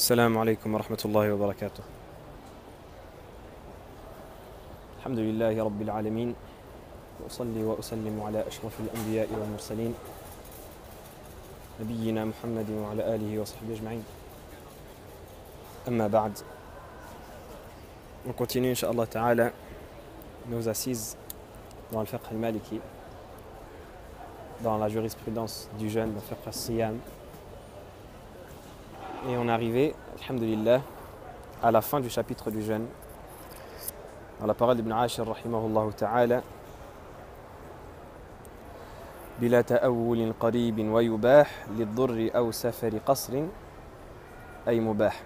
السلام عليكم ورحمة الله وبركاته. الحمد لله رب العالمين، وأصلي وأسلم على أشرف الأنبياء والمرسلين نبينا محمد وعلى آله وصحبه أجمعين. أما بعد, on continue Inch'Allah Ta'ala nos assises dans le fiqh al-Maliki, dans la jurisprudence du jeûne, dans le fiqh al-Siyam. Et on est arrivé, alhamdulillah, à la fin du chapitre du jeûne, dans la parole d'Ibn Ashir, rahimahullah ta'ala, بلا تأول قريب ويباح للضر أو سفر قصر أي مباح.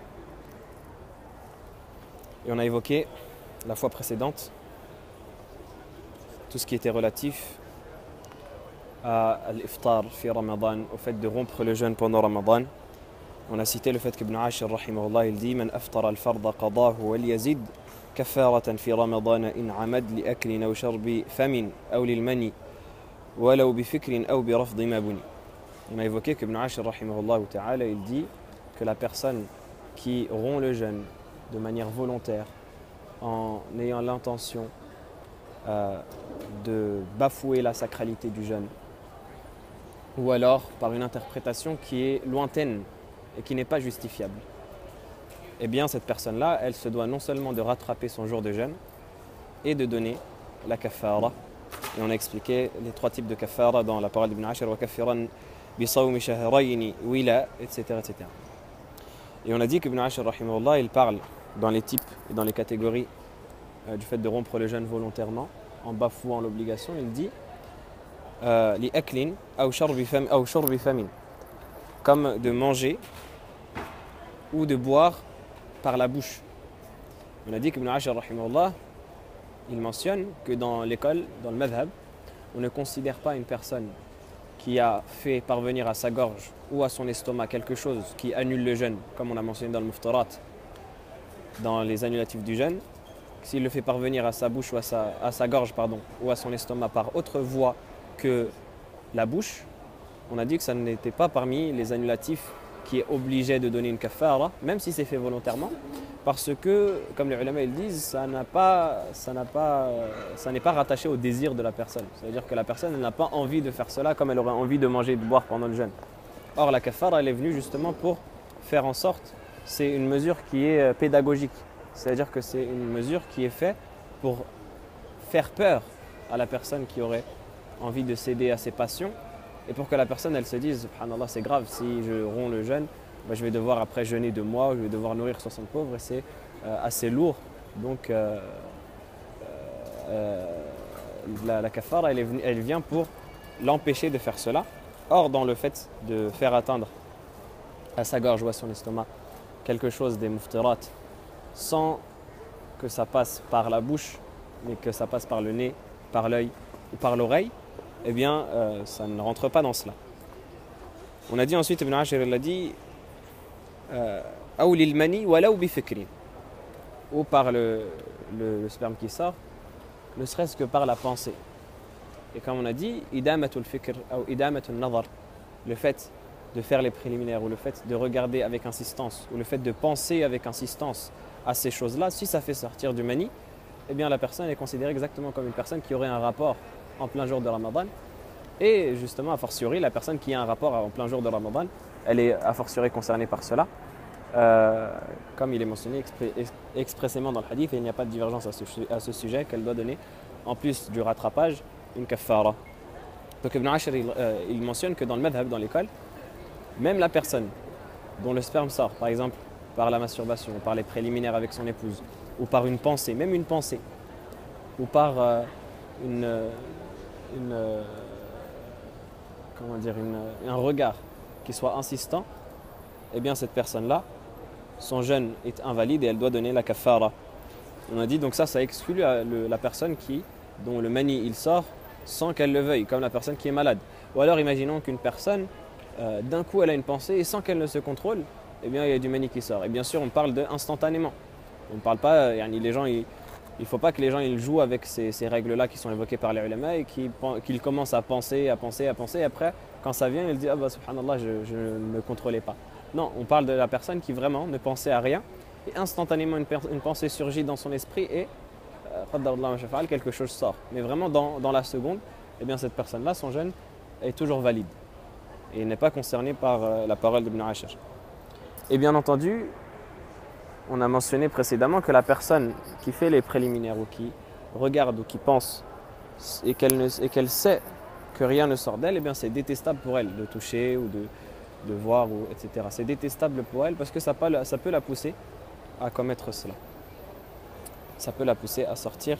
Et on a évoqué la fois précédente tout ce qui était relatif à l'iftar fi Ramadan, au fait de rompre le jeûne pendant Ramadan. On a cité le fait qu'Ibn Ashir rahimahullah il dit: Man aftara al-farda qadahu wal yazid kafaratan fi Ramadan in amad li aklin aw sharbi famin aw lil mani walaw bi fikrin aw bi rafd ma buni. On a évoqué qu'Ibn Ashir rahimahullah ta'ala il dit que la personne qui rompt le jeûne de manière volontaire en ayant l'intention de bafouer la sacralité du jeûne, ou alors par une interprétation qui est lointaine et qui n'est pas justifiable, eh bien cette personne-là, elle se doit non seulement de rattraper son jour de jeûne et de donner la kafara. Et on a expliqué les trois types de kafara dans la parole d'Ibn Ashir, wa kafiran bi sawmi shahrayni wila, etc., etc. Et on a dit qu'Ibn Ashir rahimahullah il parle dans les types et dans les catégories du fait de rompre le jeûne volontairement en bafouant l'obligation. Il dit li aklin aw sharbi famin, comme de manger ou de boire par la bouche. On a dit qu'Ibn Ashir rahimahullah il mentionne que dans l'école, dans le madhab, on ne considère pas une personne qui a fait parvenir à sa gorge ou à son estomac quelque chose qui annule le jeûne, comme on a mentionné dans le muftarat, dans les annulatifs du jeûne. S'il le fait parvenir à sa bouche ou à sa gorge ou à son estomac par autre voie que la bouche, on a dit que ça n'était pas parmi les annulatifs qui est obligé de donner une kafara, même si c'est fait volontairement, parce que, comme les ulama ils disent, ça n'est pas rattaché au désir de la personne. C'est-à-dire que la personne n'a pas envie de faire cela comme elle aurait envie de manger et de boire pendant le jeûne. Or, la kafara, elle est venue justement pour faire en sorte, c'est une mesure qui est pédagogique. C'est-à-dire que c'est une mesure qui est faite pour faire peur à la personne qui aurait envie de céder à ses passions, et pour que la personne elle se dise subhanallah, c'est grave, si je romps le jeûne, je vais devoir après jeûner 2 mois, je vais devoir nourrir 60 pauvres et c'est assez lourd. Donc la kafara elle vient pour l'empêcher de faire cela. Or, dans le fait de faire atteindre à sa gorge ou à son estomac quelque chose des muftirat sans que ça passe par la bouche, mais que ça passe par le nez, par l'œil ou par l'oreille, eh bien ça ne rentre pas dans cela. On a dit ensuite, Ibn Ashir l'a dit, awlil mani walaw bi fikrin, ou par le sperme qui sort, ne serait-ce que par la pensée. Et comme on a dit, idamatul fikr ou idamatul nazar, le fait de faire les préliminaires ou le fait de regarder avec insistance ou le fait de penser avec insistance à ces choses-là, si ça fait sortir du mani, eh bien la personne est considérée exactement comme une personne qui aurait un rapport en plein jour de Ramadan. Et justement, a fortiori, la personne qui a un rapport en plein jour de Ramadan, elle est a fortiori concernée par cela. Comme il est mentionné expressément dans le hadith, et il n'y a pas de divergence à ce sujet, qu'elle doit donner, en plus du rattrapage, une kafara. Donc Ibn Ashir, il mentionne que dans le madhab, dans l'école, même la personne dont le sperme sort, par exemple, par la masturbation, par les préliminaires avec son épouse, ou par une pensée, même une pensée, ou par un regard qui soit insistant, eh bien cette personne-là, son jeûne est invalide et elle doit donner la kafara. On a dit donc ça exclut la personne dont le mani il sort sans qu'elle le veuille, comme la personne qui est malade. Ou alors imaginons qu'une personne, d'un coup elle a une pensée et sans qu'elle ne se contrôle, eh bien il y a du mani qui sort. Et bien sûr on parle de instantanément. On ne parle pas, les gens, il ne faut pas que les gens ils jouent avec ces règles-là qui sont évoquées par les ulama et qu'ils commencent à penser, et après, quand ça vient, ils disent « Ah bah subhanallah, je ne me contrôlais pas ». Non, on parle de la personne qui vraiment ne pensait à rien et instantanément une pensée surgit dans son esprit et quelque chose sort. Mais vraiment dans la seconde, eh bien cette personne-là, son jeûne est toujours valide et n'est pas concerné par la parole d'Ibn Ashir. Et bien entendu, on a mentionné précédemment que la personne qui fait les préliminaires ou qui regarde ou qui pense et qu'elle sait que rien ne sort d'elle, eh bien c'est détestable pour elle de toucher ou de voir, etc. C'est détestable pour elle parce que ça peut la pousser à commettre cela. Ça peut la pousser à sortir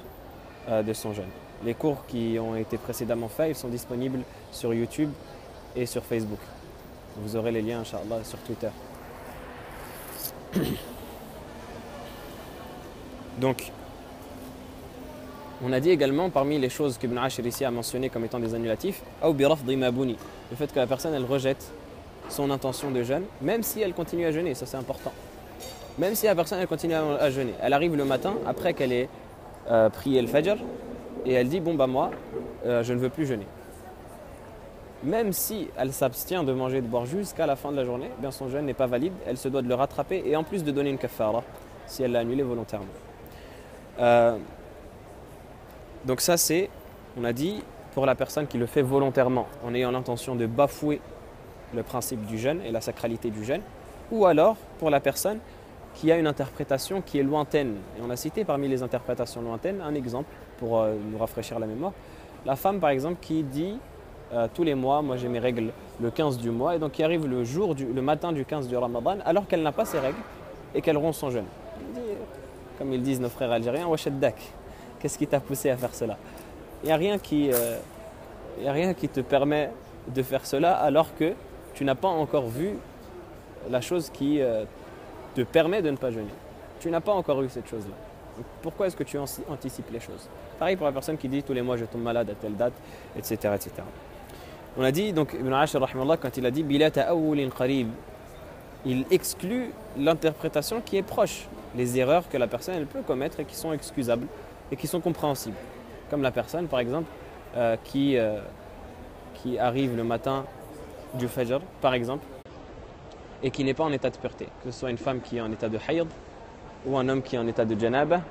de son jeûne. Les cours qui ont été précédemment faits, ils sont disponibles sur YouTube et sur Facebook. Vous aurez les liens, Inch'Allah, sur Twitter. Donc, on a dit également, parmi les choses qu'Ibn Ashir ici a mentionné comme étant des annulatifs, le fait que la personne elle rejette son intention de jeûne, même si elle continue à jeûner, ça c'est important. Même si la personne elle continue à jeûner, elle arrive le matin après qu'elle ait prié le Fajr et elle dit bon bah moi je ne veux plus jeûner. Même si elle s'abstient de manger et de boire jusqu'à la fin de la journée, eh bien son jeûne n'est pas valide, elle se doit de le rattraper et en plus de donner une kafara si elle l'a annulé volontairement. Donc ça c'est, on a dit, pour la personne qui le fait volontairement, en ayant l'intention de bafouer le principe du jeûne et la sacralité du jeûne, ou alors pour la personne qui a une interprétation qui est lointaine. Et on a cité parmi les interprétations lointaines un exemple pour nous rafraîchir la mémoire. La femme par exemple qui dit tous les mois, moi j'ai mes règles le 15 du mois, et donc qui arrive le matin du 15 du Ramadan alors qu'elle n'a pas ses règles et qu'elle rompt son jeûne. Comme ils disent nos frères algériens, washaddak. Qu'est-ce qui t'a poussé à faire cela? Il n'y a rien qui te permet de faire cela alors que tu n'as pas encore vu la chose qui te permet de ne pas jeûner. Tu n'as pas encore eu cette chose-là. Donc, pourquoi est-ce que tu anticipes les choses? Pareil pour la personne qui dit tous les mois je tombe malade à telle date, etc. etc. On a dit, donc Ibn Ashir, quand il a dit Bila ta'awwulin qarib, il exclut l'interprétation qui est proche, les erreurs que la personne elle peut commettre et qui sont excusables et qui sont compréhensibles. Comme la personne par exemple qui arrive le matin du Fajr par exemple et qui n'est pas en état de pureté, que ce soit une femme qui est en état de hayd ou un homme qui est en état de janaba,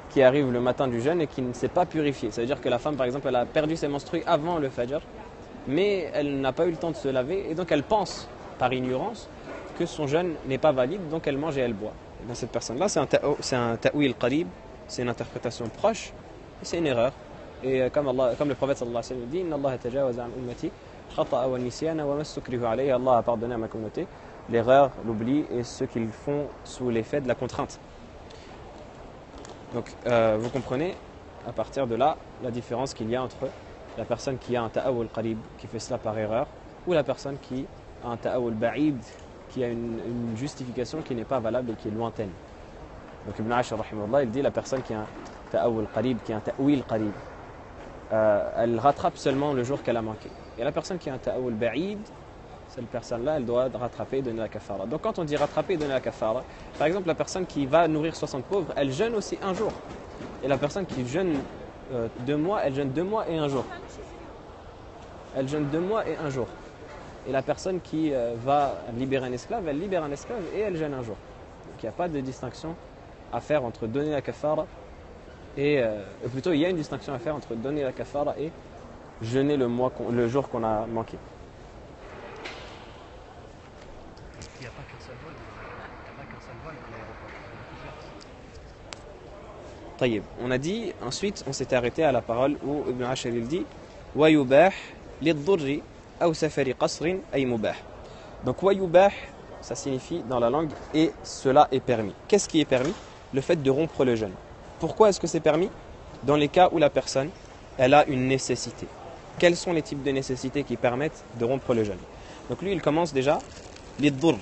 qui arrive le matin du jeûne et qui ne s'est pas purifié. Ça veut dire que la femme par exemple elle a perdu ses menstrues avant le Fajr, mais elle n'a pas eu le temps de se laver et donc elle pense par ignorance que son jeûne n'est pas valide, donc elle mange et elle boit. Et dans cette personne-là, c'est un ta'wil qarib, c'est une interprétation proche, et c'est une erreur. Et comme le prophète sallallahu alayhi wa sallam dit, Inna Allah tajawaza an ummati khata'a wa nisyana wa mastukrihu alayhi. Allah a pardonné à ma communauté l'erreur, l'oubli et ce qu'ils font sous l'effet de la contrainte. Donc vous comprenez à partir de là la différence qu'il y a entre la personne qui a un ta'awul qarib, qui fait cela par erreur, ou la personne qui a un ta'awul ba'id, qui a une justification qui n'est pas valable et qui est lointaine. Donc Ibn Ashir, il dit la personne qui a un ta'awul qarib, qui a un ta'wil qarib, elle rattrape seulement le jour qu'elle a manqué. Et la personne qui a un ta'awul ba'id, cette personne-là, elle doit rattraper et donner la kafara. Donc quand on dit rattraper et donner la kafara, par exemple la personne qui va nourrir 60 pauvres, elle jeûne aussi un jour. Et la personne qui jeûne 2 mois, elle jeûne 2 mois et un jour. Elle jeûne 2 mois et un jour. Et la personne qui va libérer un esclave, elle libère un esclave et elle jeûne un jour. Donc il n'y a pas de distinction à faire entre donner la kafara et plutôt il y a une distinction à faire entre donner la kafara et jeûner le jour qu'on a manqué. Il n'y a pas qu'un seul vol. Taïb. On a dit, ensuite on s'était arrêté à la parole où Ibn Ashir il dit wa yubah lid-durri aw safari qasrin ay mubah. Donc wa yubah, ça signifie dans la langue et cela est permis. Qu'est-ce qui est permis? Le fait de rompre le jeûne. Pourquoi est-ce que c'est permis? Dans les cas où la personne elle a une nécessité. Quels sont les types de nécessités qui permettent de rompre le jeûne? Donc lui il commence déjà lid-durr,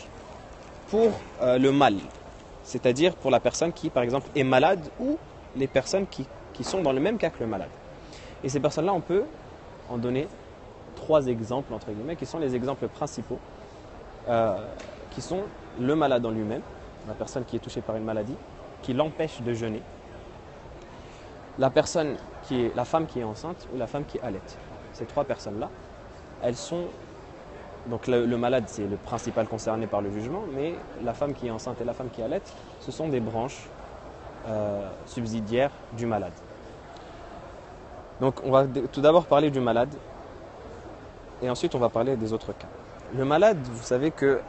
pour le mal, c'est-à-dire pour la personne qui par exemple est malade ou les personnes qui sont dans le même cas que le malade. Et ces personnes-là, on peut en donner 3 exemples, entre guillemets, qui sont les exemples principaux, qui sont le malade en lui-même, la personne qui est touchée par une maladie, qui l'empêche de jeûner, la femme qui est enceinte ou la femme qui allaite. Ces 3 personnes-là, elles sont Donc le malade, c'est le principal concerné par le jugement, mais la femme qui est enceinte et la femme qui allait, ce sont des branches subsidiaires du malade. Donc on va tout d'abord parler du malade, et ensuite on va parler des autres cas. Le malade, vous savez que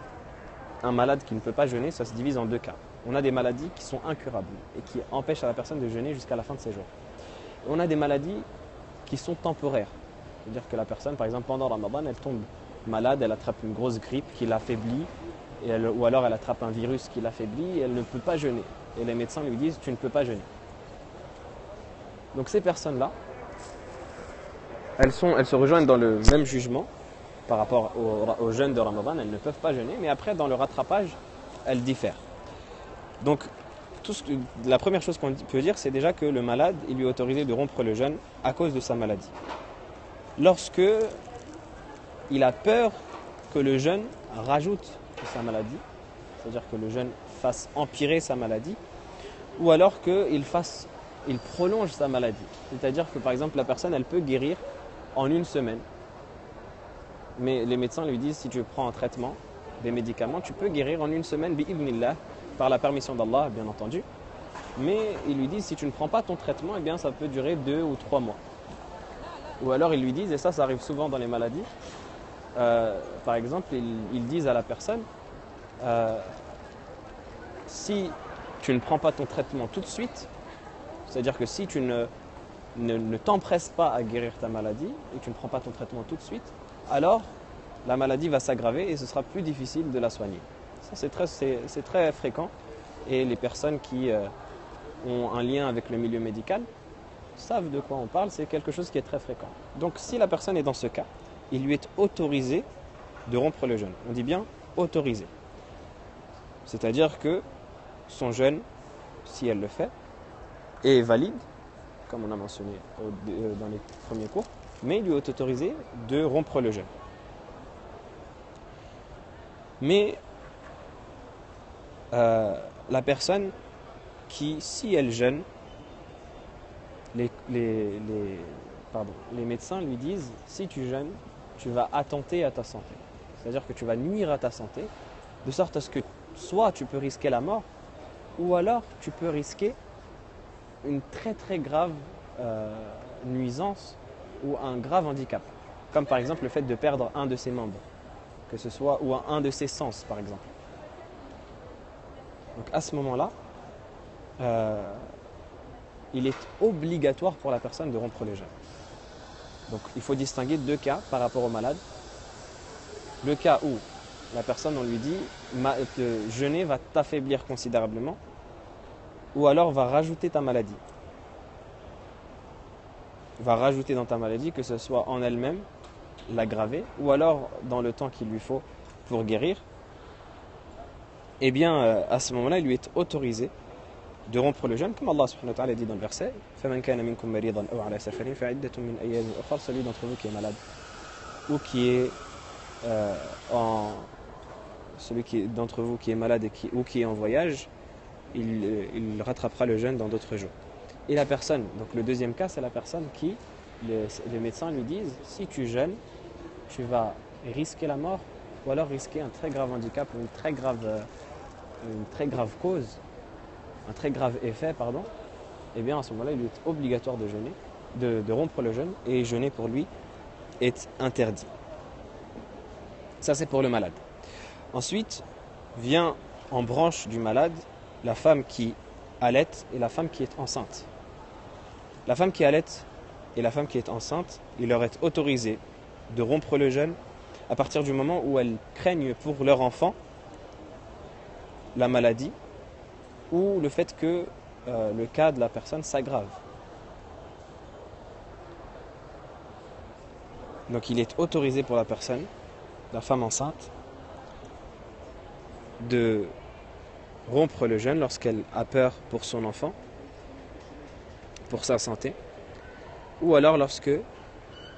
un malade qui ne peut pas jeûner, ça se divise en deux cas. On a des maladies qui sont incurables et qui empêchent à la personne de jeûner jusqu'à la fin de ses jours. Et on a des maladies qui sont temporaires. C'est-à-dire que la personne, par exemple, pendant Ramadan, elle tombe malade, elle attrape une grosse grippe qui l'affaiblit, ou alors elle attrape un virus qui l'affaiblit et elle ne peut pas jeûner. Et les médecins lui disent, tu ne peux pas jeûner. Donc ces personnes-là, elles se rejoignent dans le même jugement par rapport au jeûne de Ramadan, elles ne peuvent pas jeûner, mais après, dans le rattrapage, elles diffèrent. Donc, la première chose qu'on peut dire, c'est déjà que le malade, il lui est autorisé de rompre le jeûne à cause de sa maladie. Lorsque il a peur que le jeûne rajoute sa maladie, c'est-à-dire que le jeûne fasse empirer sa maladie, ou alors qu'il prolonge sa maladie. C'est-à-dire que, par exemple, la personne, elle peut guérir en une semaine. Mais les médecins lui disent, si tu prends un traitement, des médicaments, tu peux guérir en une semaine, bi'ibnillah, par la permission d'Allah, bien entendu. Mais ils lui disent, si tu ne prends pas ton traitement, eh bien, ça peut durer 2 ou 3 mois. Ou alors ils lui disent, et ça arrive souvent dans les maladies, par exemple, ils disent à la personne, si tu ne prends pas ton traitement tout de suite, c'est-à-dire que si tu ne t'empresses pas à guérir ta maladie et tu ne prends pas ton traitement tout de suite, alors la maladie va s'aggraver et ce sera plus difficile de la soigner. Ça, c'est très fréquent et les personnes qui ont un lien avec le milieu médical savent de quoi on parle, c'est quelque chose qui est très fréquent. Donc si la personne est dans ce cas, il lui est autorisé de rompre le jeûne. On dit bien autorisé. C'est-à-dire que son jeûne, si elle le fait, est valide, comme on a mentionné dans les premiers cours, mais il lui est autorisé de rompre le jeûne. Mais la personne qui, si elle jeûne, les médecins lui disent, si tu jeûnes, tu vas attenter à ta santé. C'est-à-dire que tu vas nuire à ta santé, de sorte à ce que soit tu peux risquer la mort, ou alors tu peux risquer une très très grave nuisance ou un grave handicap. Comme par exemple le fait de perdre un de ses membres, que ce soit, ou un de ses sens par exemple. Donc à ce moment-là, il est obligatoire pour la personne de rompre le jeûne. Donc il faut distinguer deux cas par rapport au malade. Le cas où la personne, on lui dit, jeûner va t'affaiblir considérablement, ou alors va rajouter ta maladie. Va rajouter dans ta maladie, que ce soit en elle-même, l'aggraver, ou alors dans le temps qu'il lui faut pour guérir. Eh bien, à ce moment-là, il lui est autorisé de rompre le jeûne, comme Allah subhanahu wa ta'ala dit dans le verset, فَمَنْ كَانَ مِنْكُمْ مَرِيضًا أَوْ عَلَى سَفَرٍ فَعِدَّةٌ مِنْ أَيَّامٍ أُخَرَ. Celui d'entre vous qui est malade ou qui est d'entre vous qui est malade ou qui est en voyage, il rattrapera le jeûne dans d'autres jours. Et la personne, donc le deuxième cas, c'est la personne qui, les médecins lui disent, si tu jeûnes, tu vas risquer la mort ou alors risquer un très grave handicap ou une très grave cause, un très grave effet, pardon. Et bien à ce moment-là, il est obligatoire de jeûner, de rompre le jeûne, et jeûner pour lui est interdit. Ça, c'est pour le malade. Ensuite, vient en branche du malade la femme qui allaite et la femme qui est enceinte. La femme qui allaite et la femme qui est enceinte, il leur est autorisé de rompre le jeûne à partir du moment où elles craignent pour leur enfant la maladie ou le fait que le cas de la personne s'aggrave. Donc il est autorisé pour la personne, la femme enceinte, de rompre le jeûne lorsqu'elle a peur pour son enfant, pour sa santé, ou alors lorsque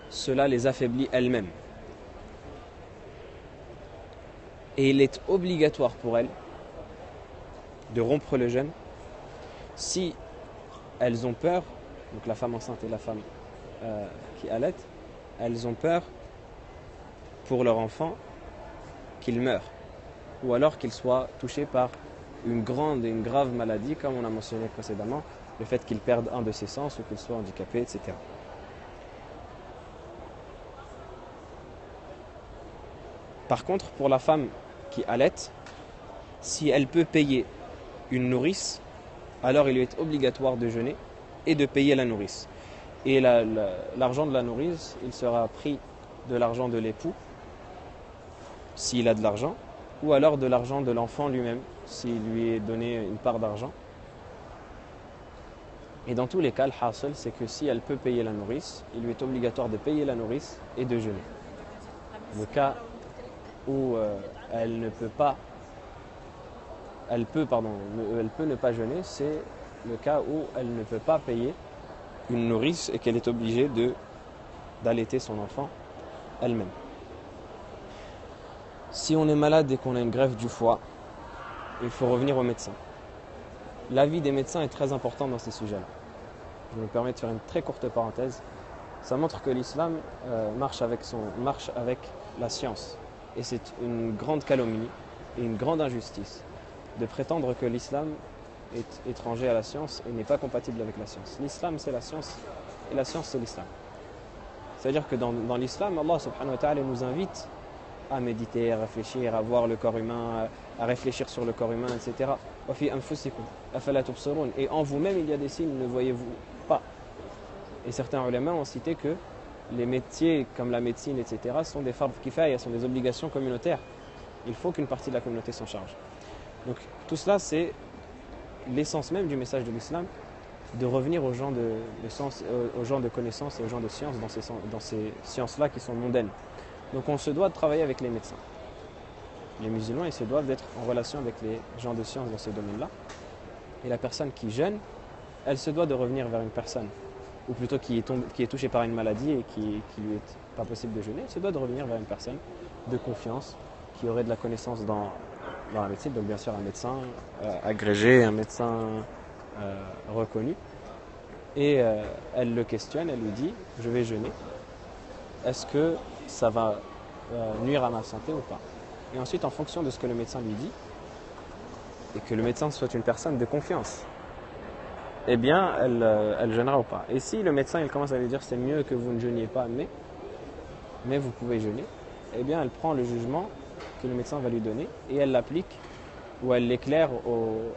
cela les affaiblit elles-mêmes. Et il est obligatoire pour elles de rompre le jeûne si elles ont peur, donc la femme enceinte et la femme qui allaite, elles ont peur pour leur enfant qu'il meure, ou alors qu'il soit touché par une grande et une grave maladie, comme on a mentionné précédemment, le fait qu'il perde un de ses sens ou qu'il soit handicapé, etc. Par contre, pour la femme qui allaite, si elle peut payer une nourrice, alors il lui est obligatoire de jeûner et de payer la nourrice. Et l'argent de la nourrice, il sera pris de l'argent de l'époux, s'il a de l'argent, ou alors de l'argent de l'enfant lui-même, s'il lui est donné une part d'argent. Et dans tous les cas, le hasil, c'est que si elle peut payer la nourrice, il lui est obligatoire de payer la nourrice et de jeûner. Le cas où elle peut ne pas jeûner, c'est le cas où elle ne peut pas payer une nourrice et qu'elle est obligée d'allaiter son enfant elle-même. Si on est malade et qu'on a une greffe du foie, il faut revenir au médecin. L'avis des médecins est très important dans ces sujets-là. Je me permets de faire une très courte parenthèse. Ça montre que l'islam marche avec la science. Et c'est une grande calomnie et une grande injustice de prétendre que l'islam est étranger à la science et n'est pas compatible avec la science. L'islam, c'est la science et la science, c'est l'islam. C'est-à-dire que dans l'islam, Allah subhanahu wa ta'ala nous invite à méditer, à réfléchir, à voir le corps humain, à réfléchir sur le corps humain, etc. Et en vous-même, il y a des signes, ne voyez-vous pas. Et certains ulama ont cité que les métiers comme la médecine, etc., sont des fard kifaya, sont des obligations communautaires. Il faut qu'une partie de la communauté s'en charge. Donc tout cela, c'est l'essence même du message de l'islam, de revenir aux gens aux gens de connaissances et aux gens de sciences dans ces sciences-là qui sont mondaines. Donc on se doit de travailler avec les médecins. Les musulmans, ils se doivent d'être en relation avec les gens de science dans ces domaines-là. Et la personne qui jeûne, elle se doit de revenir vers une personne, ou plutôt qui est touchée par une maladie et qui lui est pas possible de jeûner, elle se doit de revenir vers une personne de confiance, qui aurait de la connaissance dans la médecine, donc bien sûr un médecin agrégé, un médecin reconnu. Et elle le questionne, elle lui dit, je vais jeûner, est-ce que ça va nuire à ma santé ou pas? Et ensuite, en fonction de ce que le médecin lui dit, et que le médecin soit une personne de confiance, eh bien, elle jeûnera ou pas. Et si le médecin il commence à lui dire c'est mieux que vous ne jeûniez pas, mais vous pouvez jeûner, eh bien, elle prend le jugement que le médecin va lui donner et elle l'applique ou elle l'éclaire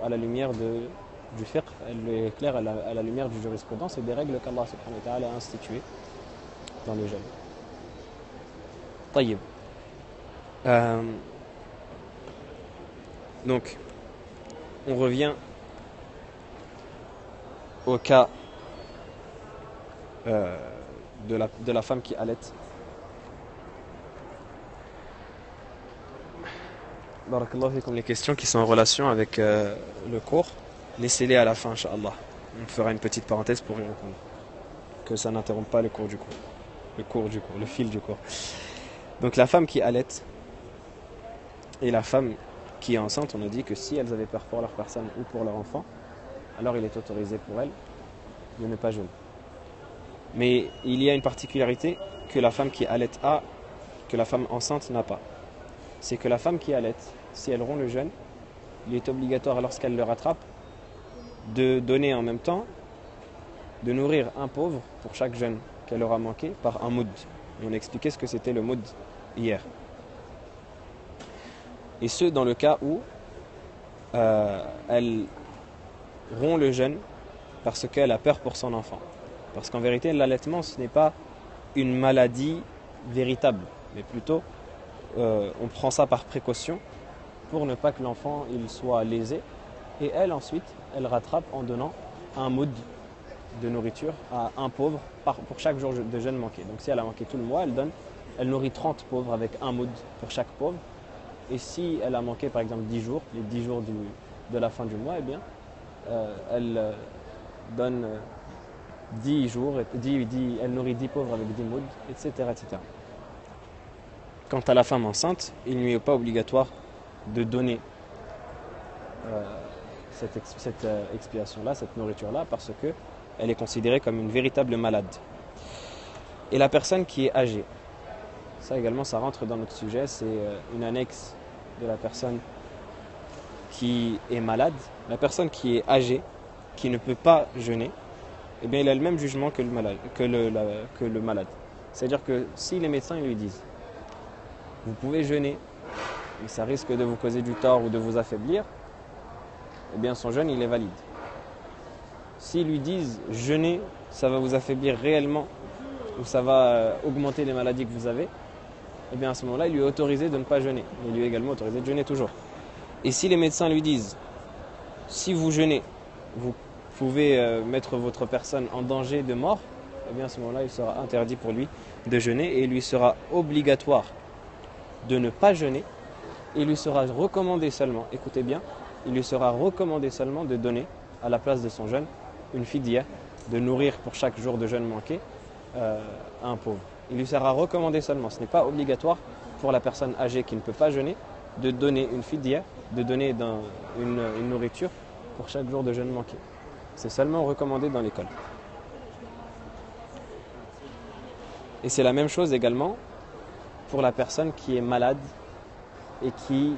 à la lumière du fiqh, elle l'éclaire à la lumière du jurisprudence et des règles qu'Allah subhanahu wa ta'ala a instituées dans le jeûne. Tayyib. Donc, on revient au cas de la femme qui allaite. Barakallahu fikum, les questions qui sont en relation avec le cours, laissez-les à la fin, Inch'Allah. On fera une petite parenthèse pour y répondre. Que ça n'interrompt pas le fil du cours. Donc la femme qui allaite et la femme qui est enceinte, on a dit que si elles avaient peur pour leur personne ou pour leur enfant, alors il est autorisé pour elles de ne pas jeûner. Mais il y a une particularité que la femme qui allaite a, que la femme enceinte n'a pas. C'est que la femme qui allaite, si elle rompt le jeûne, il est obligatoire lorsqu'elle le rattrape de donner en même temps, de nourrir un pauvre pour chaque jeûne qu'elle aura manqué par un moud. Et on a expliqué ce que c'était le moud hier. Et ce, dans le cas où elle rompt le jeûne parce qu'elle a peur pour son enfant. Parce qu'en vérité, l'allaitement, ce n'est pas une maladie véritable, mais plutôt on prend ça par précaution pour ne pas que l'enfant il soit lésé. Et elle, ensuite, elle rattrape en donnant un moud de nourriture à un pauvre pour chaque jour de jeûne manqué. Donc si elle a manqué tout le mois, elle nourrit 30 pauvres avec un moud pour chaque pauvre. Et si elle a manqué par exemple 10 jours, les 10 jours de la fin du mois, eh bien, elle donne 10 jours, elle nourrit 10 pauvres avec 10 moods, etc., etc. Quant à la femme enceinte, il ne lui est pas obligatoire de donner cette expiation-là, cette nourriture-là, parce qu'elle est considérée comme une véritable malade. Et la personne qui est âgée, Ça également, ça rentre dans notre sujet. C'est une annexe de la personne qui est malade. La personne qui est âgée, qui ne peut pas jeûner, eh bien, il a le même jugement que le malade. C'est-à-dire que si les médecins lui disent « vous pouvez jeûner, mais ça risque de vous causer du tort ou de vous affaiblir », eh bien son jeûne, il est valide. S'ils lui disent « jeûner, ça va vous affaiblir réellement ou ça va augmenter les maladies que vous avez », eh bien à ce moment-là, il lui est autorisé de ne pas jeûner. Il lui est également autorisé de jeûner toujours. Et si les médecins lui disent « si vous jeûnez, vous pouvez mettre votre personne en danger de mort », eh bien à ce moment-là, il sera interdit pour lui de jeûner et il lui sera obligatoire de ne pas jeûner. Et il lui sera recommandé seulement, écoutez bien, il lui sera recommandé seulement de donner à la place de son jeûne une fidya, de nourrir pour chaque jour de jeûne manqué un pauvre. Il lui sera recommandé seulement, ce n'est pas obligatoire pour la personne âgée qui ne peut pas jeûner de donner une fidya, de donner une nourriture pour chaque jour de jeûne manqué. C'est seulement recommandé dans l'école. Et c'est la même chose également pour la personne qui est malade et qui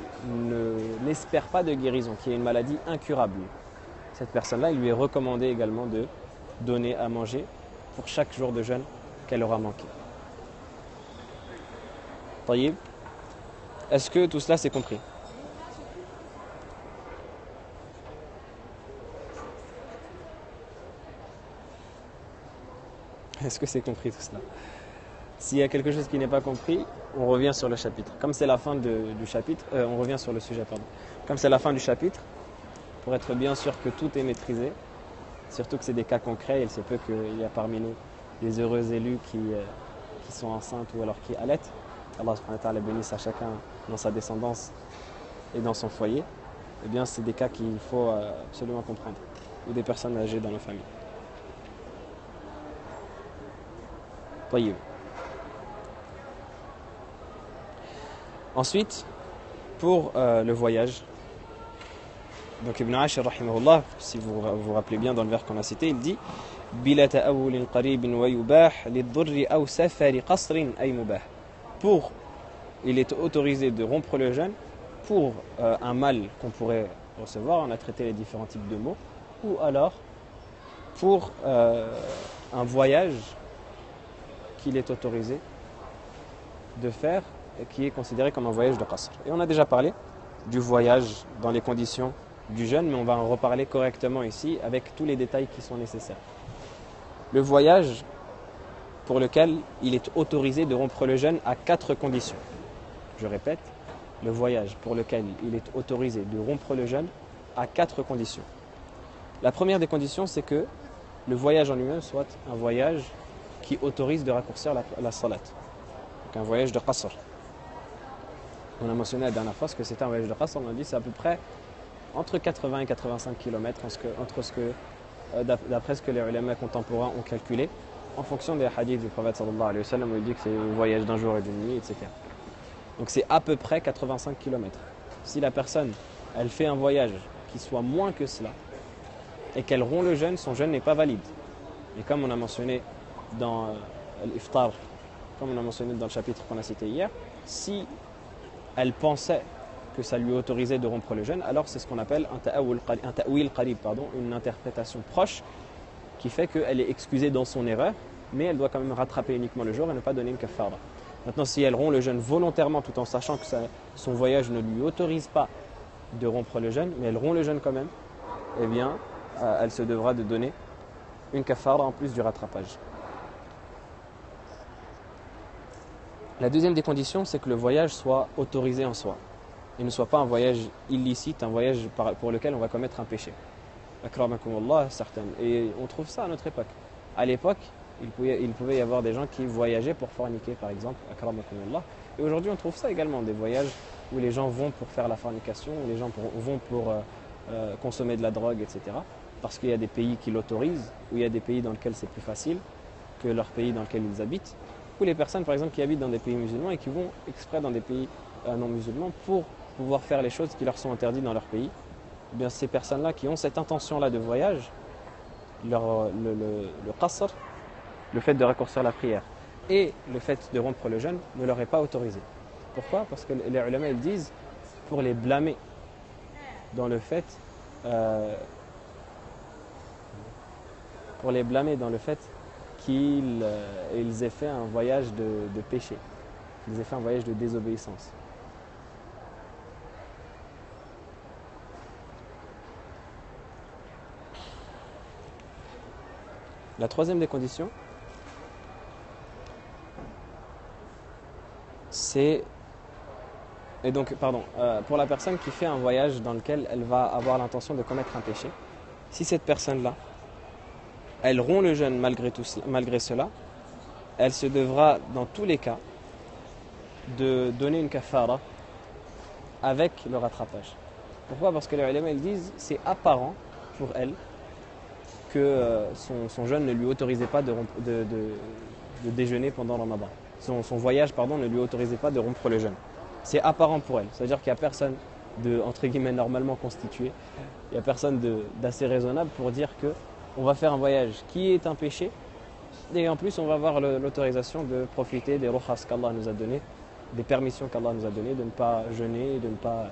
n'espère pas de guérison, qui a une maladie incurable. Cette personne-là, il lui est recommandé également de donner à manger pour chaque jour de jeûne qu'elle aura manqué. Taïb, est-ce que tout cela c'est compris? Est-ce que c'est compris tout cela? S'il y a quelque chose qui n'est pas compris, on revient sur le chapitre. Comme c'est la fin du chapitre, on revient sur le sujet, pardon. Comme c'est la fin du chapitre, pour être bien sûr que tout est maîtrisé, surtout que c'est des cas concrets, il se peut qu'il y a parmi nous des heureux élus qui sont enceintes ou alors qui allaitent. Allah subhanahu wa ta'ala bénisse à chacun dans sa descendance et dans son foyer. Eh bien, c'est des cas qu'il faut absolument comprendre, ou des personnes âgées dans nos familles. Taïb. Ensuite, pour le voyage, donc Ibn Ashir, rahimahullah, si vous vous rappelez bien dans le vers qu'on a cité, il dit Bila ta'awulin qaribin wa yubah lidurri aw safari qasrin ay mubah. Pour, il est autorisé de rompre le jeûne pour un mal qu'on pourrait recevoir, on a traité les différents types de maux, ou alors pour un voyage qu'il est autorisé de faire et qui est considéré comme un voyage de qasr. Et on a déjà parlé du voyage dans les conditions du jeûne, mais on va en reparler correctement ici avec tous les détails qui sont nécessaires. Le voyage pour lequel il est autorisé de rompre le jeûne à 4 conditions. Je répète, le voyage pour lequel il est autorisé de rompre le jeûne à 4 conditions. La première des conditions, c'est que le voyage en lui-même soit un voyage qui autorise de raccourcir la salat. Donc un voyage de qasr. On a mentionné la dernière fois ce que c'était un voyage de qasr, on a dit c'est à peu près entre 80 et 85 km d'après ce que les ulama contemporains ont calculé en fonction des hadiths du prophète sallallahu alayhi wa sallam où il dit que c'est un voyage d'un jour et d'une nuit, etc. Donc c'est à peu près 85 km. Si la personne, elle fait un voyage qui soit moins que cela et qu'elle rompt le jeûne, son jeûne n'est pas valide. Et comme on a mentionné dans l'iftar, comme on a mentionné dans le chapitre qu'on a cité hier, si elle pensait que ça lui autorisait de rompre le jeûne, alors c'est ce qu'on appelle un ta'wil qarib, une interprétation proche qui fait qu'elle est excusée dans son erreur, mais elle doit quand même rattraper uniquement le jour et ne pas donner une kafara. Maintenant, si elle rompt le jeûne volontairement tout en sachant que son voyage ne lui autorise pas de rompre le jeûne, mais elle rompt le jeûne quand même, eh bien, elle se devra de donner une kafara en plus du rattrapage. La deuxième des conditions, c'est que le voyage soit autorisé en soi. Il ne soit pas un voyage illicite, un voyage pour lequel on va commettre un péché. Akramakumullah, certaines. Et on trouve ça à notre époque. À l'époque, il pouvait y avoir des gens qui voyageaient pour forniquer, par exemple. Akramakumullah. Et aujourd'hui, on trouve ça également, des voyages où les gens vont pour faire la fornication, où les gens vont pour consommer de la drogue, etc. Parce qu'il y a des pays qui l'autorisent, ou il y a des pays dans lesquels c'est plus facile que leur pays dans lequel ils habitent. Ou les personnes, par exemple, qui habitent dans des pays musulmans et qui vont exprès dans des pays non musulmans pour pouvoir faire les choses qui leur sont interdites dans leur pays. Eh bien, ces personnes-là qui ont cette intention-là de voyage, le qasr, le fait de raccourcir la prière, et le fait de rompre le jeûne ne leur est pas autorisé. Pourquoi? Parce que les ulama ils disent pour les blâmer dans le fait qu'ils aient fait un voyage de péché, qu'ils aient fait un voyage de désobéissance. La troisième des conditions, c'est pour la personne qui fait un voyage dans lequel elle va avoir l'intention de commettre un péché, si cette personne-là, elle rompt le jeûne malgré cela, elle se devra dans tous les cas de donner une kafara avec le rattrapage. Pourquoi? Parce que les ulama ils disent c'est apparent pour elle que son jeûne ne lui autorisait pas de déjeuner pendant Ramadan. Son voyage ne lui autorisait pas de rompre le jeûne. C'est apparent pour elle. C'est-à-dire qu'il n'y a personne de, entre guillemets, normalement constitué. Il n'y a personne d'assez raisonnable pour dire qu'on va faire un voyage qui est un péché. Et en plus, on va avoir l'autorisation de profiter des rukhas qu'Allah nous a donné, des permissions qu'Allah nous a données, de ne pas jeûner, de ne pas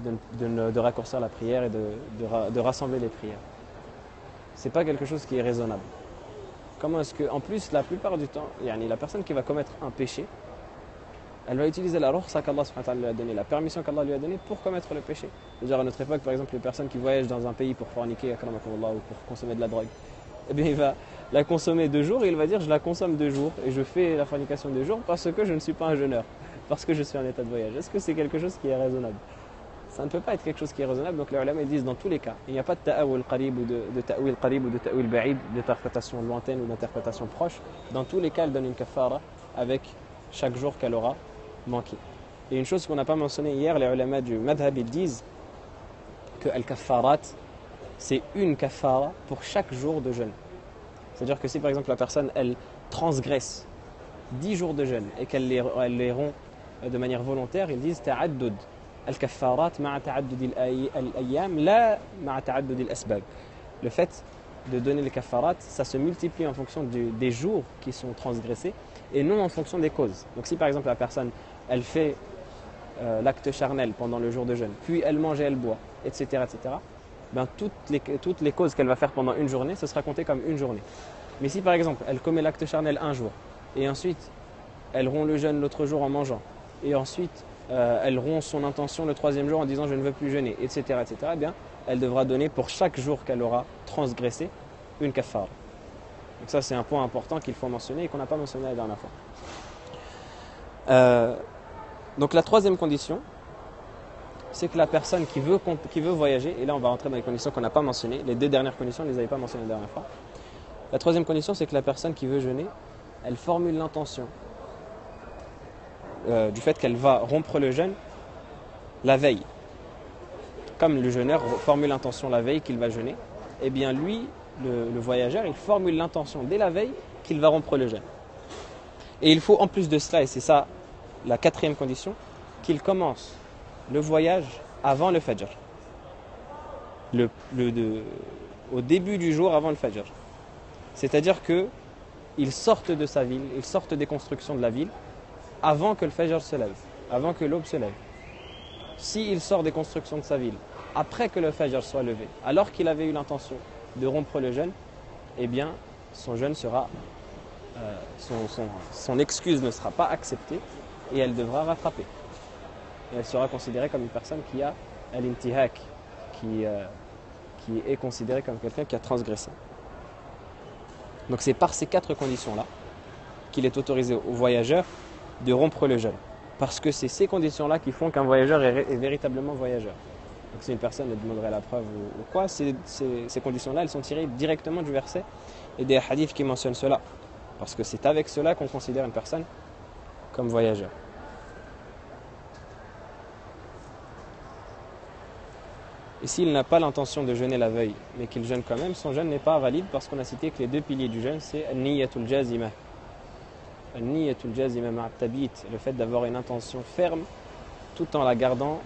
de raccourcir la prière et de rassembler les prières. C'est pas quelque chose qui est raisonnable. Comment est-ce que, en plus, la plupart du temps, la personne qui va commettre un péché, elle va utiliser la rukhsa qu'Allah lui a donnée, la permission qu'Allah lui a donnée pour commettre le péché. C'est-à-dire à notre époque, par exemple, les personnes qui voyagent dans un pays pour forniquer, akramakumullah, ou pour consommer de la drogue, eh bien il va la consommer 2 jours et il va dire je la consomme 2 jours et je fais la fornication 2 jours parce que je ne suis pas un jeûneur, parce que je suis en état de voyage. Est-ce que c'est quelque chose qui est raisonnable? Ça ne peut pas être quelque chose qui est raisonnable. Donc les ulama ils disent dans tous les cas, il n'y a pas de ta'awul qarib ou de ta'wil qarib ou de ta'wil ba'id, d'interprétation lointaine ou d'interprétation proche. Dans tous les cas, elle donne une kafara avec chaque jour qu'elle aura manqué. Et une chose qu'on n'a pas mentionnée hier, les ulama du madhab ils disent que al-kaffarat, c'est une kafara pour chaque jour de jeûne. C'est-à-dire que si par exemple la personne elle transgresse 10 jours de jeûne et qu'elle les rompt de manière volontaire, ils disent ta'addud al-kaffarat ma'a ta'addud al-ayyam la ma'a ta'addud al-asbab. Le fait de donner les kaffarat, ça se multiplie en fonction des jours qui sont transgressés et non en fonction des causes. Donc si par exemple la personne elle fait l'acte charnel pendant le jour de jeûne, puis elle mange et elle boit, etc., ben, toutes les causes qu'elle va faire pendant une journée, ce sera compté comme une journée. Mais si par exemple elle commet l'acte charnel un jour, et ensuite elle rompt le jeûne l'autre jour en mangeant, et ensuite elle rompt son intention le 3e jour en disant je ne veux plus jeûner, etc., eh bien elle devra donner pour chaque jour qu'elle aura transgressé une kafara. Donc ça c'est un point important qu'il faut mentionner et qu'on n'a pas mentionné la dernière fois. Donc la 3e condition, c'est que la personne qui veut voyager, et là on va rentrer dans les conditions qu'on n'a pas mentionnées, les 2 dernières conditions on ne les avait pas mentionnées la dernière fois. La 3e condition, c'est que la personne qui veut jeûner, elle formule l'intention du fait qu'elle va rompre le jeûne la veille. Comme le jeûneur formule l'intention la veille qu'il va jeûner, eh bien lui, le voyageur, il formule l'intention dès la veille qu'il va rompre le jeûne. Et il faut en plus de cela, et c'est ça la 4e condition, qu'il commence le voyage avant le fajr. Au début du jour avant le fajr. C'est-à-dire qu'ils sortent de sa ville, ils sortent des constructions de la ville avant que le fajr se lève, avant que l'aube se lève. S'il sort des constructions de sa ville après que le fajr soit levé, alors qu'il avait eu l'intention de rompre le jeûne, eh bien son jeûne sera, son excuse ne sera pas acceptée et elle devra rattraper. Et elle sera considérée comme une personne qui a al-intihak, qui est considérée comme quelqu'un qui a transgressé. Donc c'est par ces 4 conditions-là qu'il est autorisé aux voyageurs de rompre le jeûne. Parce que c'est ces conditions-là qui font qu'un voyageur est véritablement voyageur. Donc si une personne demanderait la preuve ou quoi, ces conditions-là, elles sont tirées directement du verset et des hadiths qui mentionnent cela. Parce que c'est avec cela qu'on considère une personne comme voyageur. Et s'il n'a pas l'intention de jeûner la veille, mais qu'il jeûne quand même, son jeûne n'est pas valide parce qu'on a cité que les 2 piliers du jeûne, c'est al-niyatul jazima. Al-niyatul jazima ma'at-tabit, le fait d'avoir une intention ferme tout en la gardant,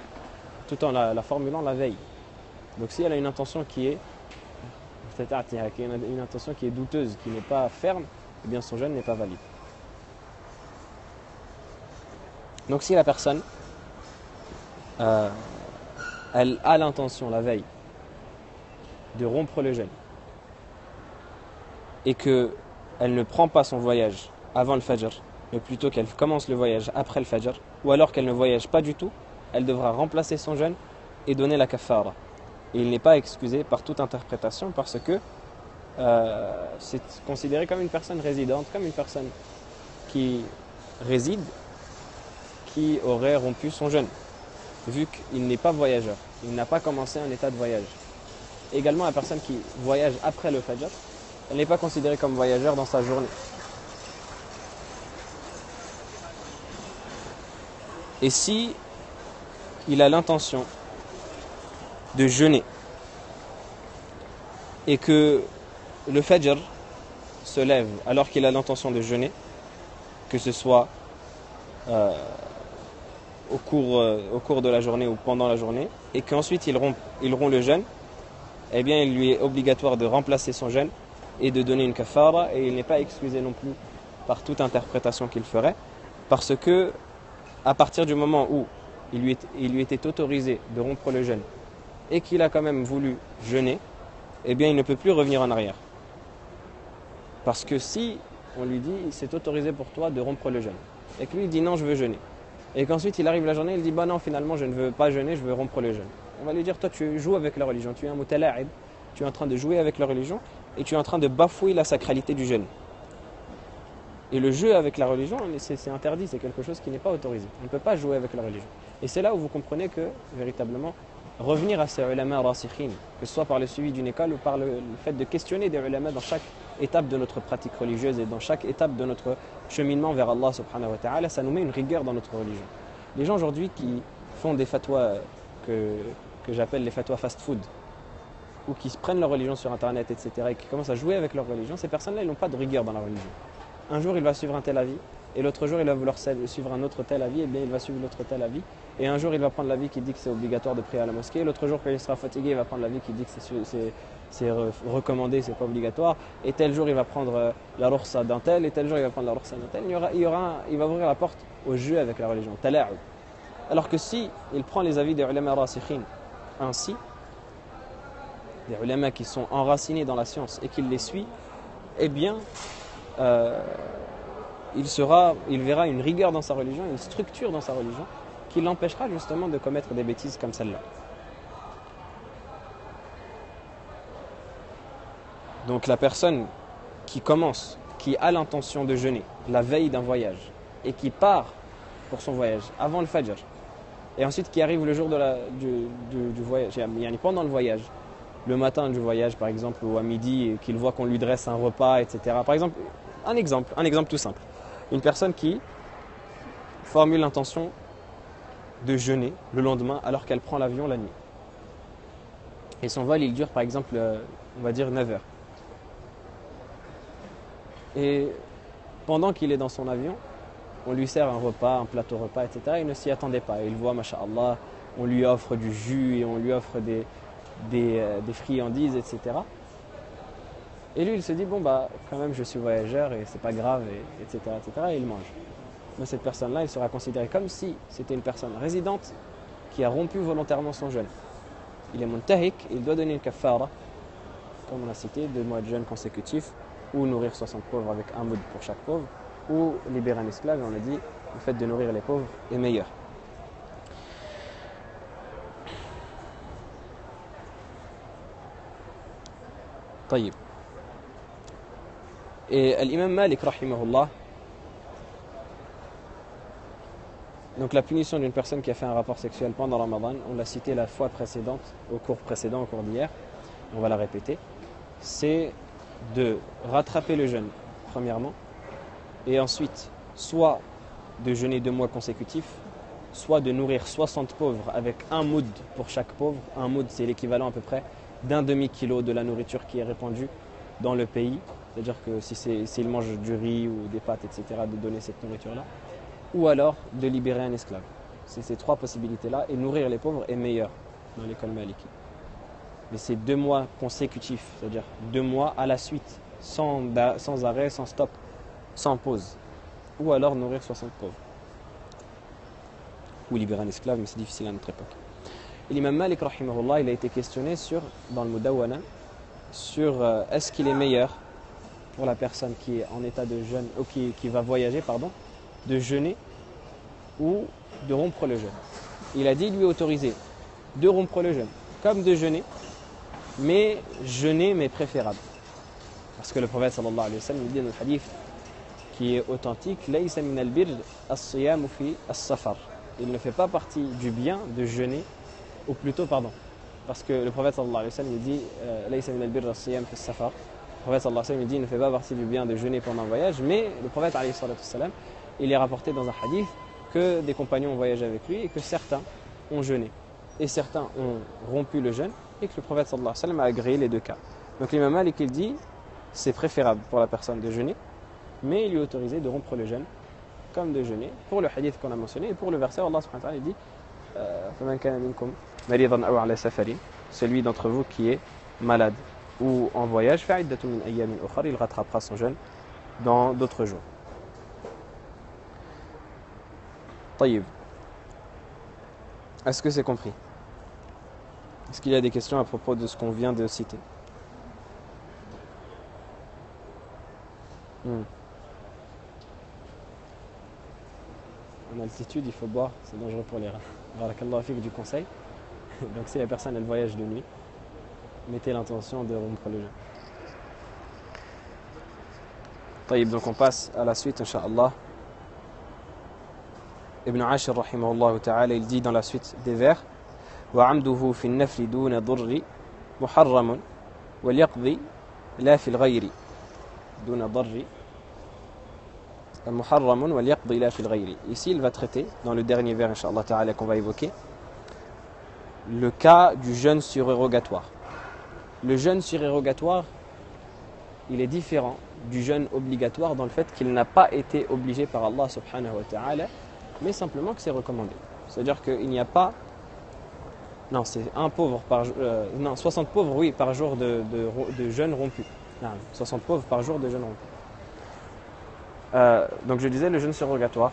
tout en la formulant la veille. Donc si elle a une intention qui est douteuse, qui n'est pas ferme, eh bien son jeûne n'est pas valide. Donc si la personne elle a l'intention la veille de rompre le jeûne et qu'elle ne prend pas son voyage avant le Fajr, mais plutôt qu'elle commence le voyage après le Fajr, ou alors qu'elle ne voyage pas du tout, elle devra remplacer son jeûne et donner la kafara. Et il n'est pas excusé par toute interprétation parce que c'est considéré comme une personne résidente, comme une personne qui réside, qui aurait rompu son jeûne, vu qu'il n'est pas voyageur, il n'a pas commencé un état de voyage. Également, la personne qui voyage après le Fajr, elle n'est pas considérée comme voyageur dans sa journée. Et si il a l'intention de jeûner et que le Fajr se lève alors qu'il a l'intention de jeûner, que ce soit au cours de la journée ou pendant la journée, et qu'ensuite il rompt le jeûne, eh bien il lui est obligatoire de remplacer son jeûne et de donner une kafara, et il n'est pas excusé non plus par toute interprétation qu'il ferait, parce que à partir du moment où il lui était autorisé de rompre le jeûne et qu'il a quand même voulu jeûner, eh bien il ne peut plus revenir en arrière. Parce que si on lui dit c'est autorisé pour toi de rompre le jeûne, et que lui il dit non je veux jeûner, et qu'ensuite il arrive la journée, il dit bah non finalement je ne veux pas jeûner, je veux rompre le jeûne, on va lui dire toi tu joues avec la religion, tu es un mutala'ib, tu es en train de jouer avec la religion et tu es en train de bafouer la sacralité du jeûne. Et le jeu avec la religion, c'est interdit, c'est quelque chose qui n'est pas autorisé. On ne peut pas jouer avec la religion. Et c'est là où vous comprenez que, véritablement, revenir à ces ulama rasikhin, que ce soit par le suivi d'une école ou par le fait de questionner des ulama dans chaque étape de notre pratique religieuse et dans chaque étape de notre cheminement vers Allah subhanahu wa ta'ala, ça nous met une rigueur dans notre religion. Les gens aujourd'hui qui font des fatwas que j'appelle les fatwas fast-food, ou qui se prennent leur religion sur internet, etc., et qui commencent à jouer avec leur religion, ces personnes-là, ils n'ont pas de rigueur dans la religion. Un jour, il va suivre un tel avis, et l'autre jour, il va vouloir suivre un autre tel avis, et bien il va suivre l'autre tel avis. Et un jour, il va prendre l'avis qui dit que c'est obligatoire de prier à la mosquée, et l'autre jour, quand il sera fatigué, il va prendre l'avis qui dit que c'est recommandé, c'est pas obligatoire. Et tel jour, il va prendre la roursa d'un tel, et tel jour, il va prendre la roursa d'un tel. Il va ouvrir la porte au jeu avec la religion, tala'u. Alors que si il prend les avis des ulama rasikhin ainsi, des ulama qui sont enracinés dans la science et qu'il les suit, eh bien, il verra une rigueur dans sa religion, une structure dans sa religion qui l'empêchera justement de commettre des bêtises comme celle-là. Donc la personne qui a l'intention de jeûner la veille d'un voyage et qui part pour son voyage avant le Fajr et ensuite qui arrive le jour du voyage, pendant le voyage, le matin du voyage par exemple ou à midi, qu'il voit qu'on lui dresse un repas, etc. Par exemple, un exemple tout simple. Une personne qui formule l'intention de jeûner le lendemain alors qu'elle prend l'avion la nuit. Et son vol, il dure par exemple, on va dire 9 heures. Et pendant qu'il est dans son avion, on lui sert un repas, un plateau repas, etc. Il ne s'y attendait pas. Et il voit, masha'Allah, on lui offre du jus et on lui offre des friandises, etc. Et lui, il se dit, bon, bah, quand même, je suis voyageur et c'est pas grave, etc., etc. Et il mange. Mais cette personne-là, il sera considéré comme si c'était une personne résidente qui a rompu volontairement son jeûne. Il est muntahik, il doit donner une kafara, comme on a cité, 2 mois de jeûne consécutifs, ou nourrir 60 pauvres avec un moud pour chaque pauvre, ou libérer un esclave. Et on a dit, le fait de nourrir les pauvres est meilleur. طيب. Et l'imam Malik, rahimahullah, donc la punition d'une personne qui a fait un rapport sexuel pendant Ramadan, on l'a cité la fois précédente, au cours d'hier, on va la répéter, c'est de rattraper le jeûne, premièrement, et ensuite, soit de jeûner 2 mois consécutifs, soit de nourrir 60 pauvres avec un moud pour chaque pauvre. Un moud, c'est l'équivalent à peu près d'un demi-kilo de la nourriture qui est répandue dans le pays. C'est-à-dire que s'il mange du riz ou des pâtes, etc., de donner cette nourriture-là. Ou alors de libérer un esclave. C'est ces 3 possibilités-là. Et nourrir les pauvres est meilleur dans l'école maliki. Mais c'est 2 mois consécutifs, c'est-à-dire 2 mois à la suite, sans arrêt, sans stop. sans pause, ou alors nourrir 60 pauvres, ou libérer un esclave, mais c'est difficile à notre époque. Et l'imam Malik, rahimahullah, il a été questionné dans le Mudawwana sur est-ce qu'il est meilleur pour la personne qui est en état de jeûne, ou qui va voyager, pardon, de jeûner ou de rompre le jeûne. Il a dit, lui, autorisé de rompre le jeûne, comme de jeûner, mais jeûner, mais préférable. Parce que le prophète sallallahu alayhi wa sallam dit dans le hadith qui est authentique, Laysa min al-birr as-siyamu fi as-safar. Il ne fait pas partie du bien de jeûner, ou plutôt, pardon, parce que le prophète sallallahu alayhi wa sallam dit Laysa min al-birr as-siyam fi as-safar. Le prophète sallallahu alayhi wa sallam dit il ne fait pas partie du bien de jeûner pendant un voyage, mais le prophète alayhi wa sallam, il est rapporté dans un hadith que des compagnons ont voyagé avec lui et que certains ont jeûné. Et certains ont rompu le jeûne et que le prophète sallallahu alayhi wa sallam a agréé les deux cas. Donc l'imam Malik il dit c'est préférable pour la personne de jeûner, mais il lui est autorisé de rompre le jeûne comme de jeûner pour le hadith qu'on a mentionné et pour le verset Allah subhanahu wa ta'ala il dit فَمَنْ كَانَ مِنْكُمْ مَرِيضًا أَوْ عَلَى سَفَرٍ, celui d'entre vous qui est malade ou en voyage, فَعِدَّةٌ مِنْ أَيَّامٍ أُخَرٍ, il rattrapera son jeûne dans d'autres jours. طيب. Est-ce que c'est compris? Est-ce qu'il y a des questions à propos de ce qu'on vient de citer? En altitude, il faut boire, c'est dangereux pour les reins. Barakallahu fik du conseil. Donc si la personne elle voyage de nuit, mettez l'intention de rompre le jeûne. طيب, donc on passe à la suite, Inch'Allah. Ibn Ashir, rahimahullah ta'ala, il dit dans la suite des vers وَعَمْدُهُ فِي النَّفْلِ دُونَ ضُرِّ مُحَرَّمٌ وَلْيَقْضِي لَا فِي الْغَيْرِ دُونَ ضَرِّ محرم وليقضي لا في الغير. Ici, il va traiter, dans le dernier vers, Inch'Allah ta'ala, qu'on va évoquer, le cas du jeûne surérogatoire. Le jeûne surérogatoire, il est différent du jeûne obligatoire dans le fait qu'il n'a pas été obligé par Allah subhanahu wa ta'ala, mais simplement que c'est recommandé. C'est-à-dire qu'il n'y a pas... Non, c'est un pauvre par jour... non, 60 pauvres, oui, par jour de jeûne rompu. Non, 60 pauvres par jour de jeûne rompu. Donc je disais, le jeûne surrogatoire,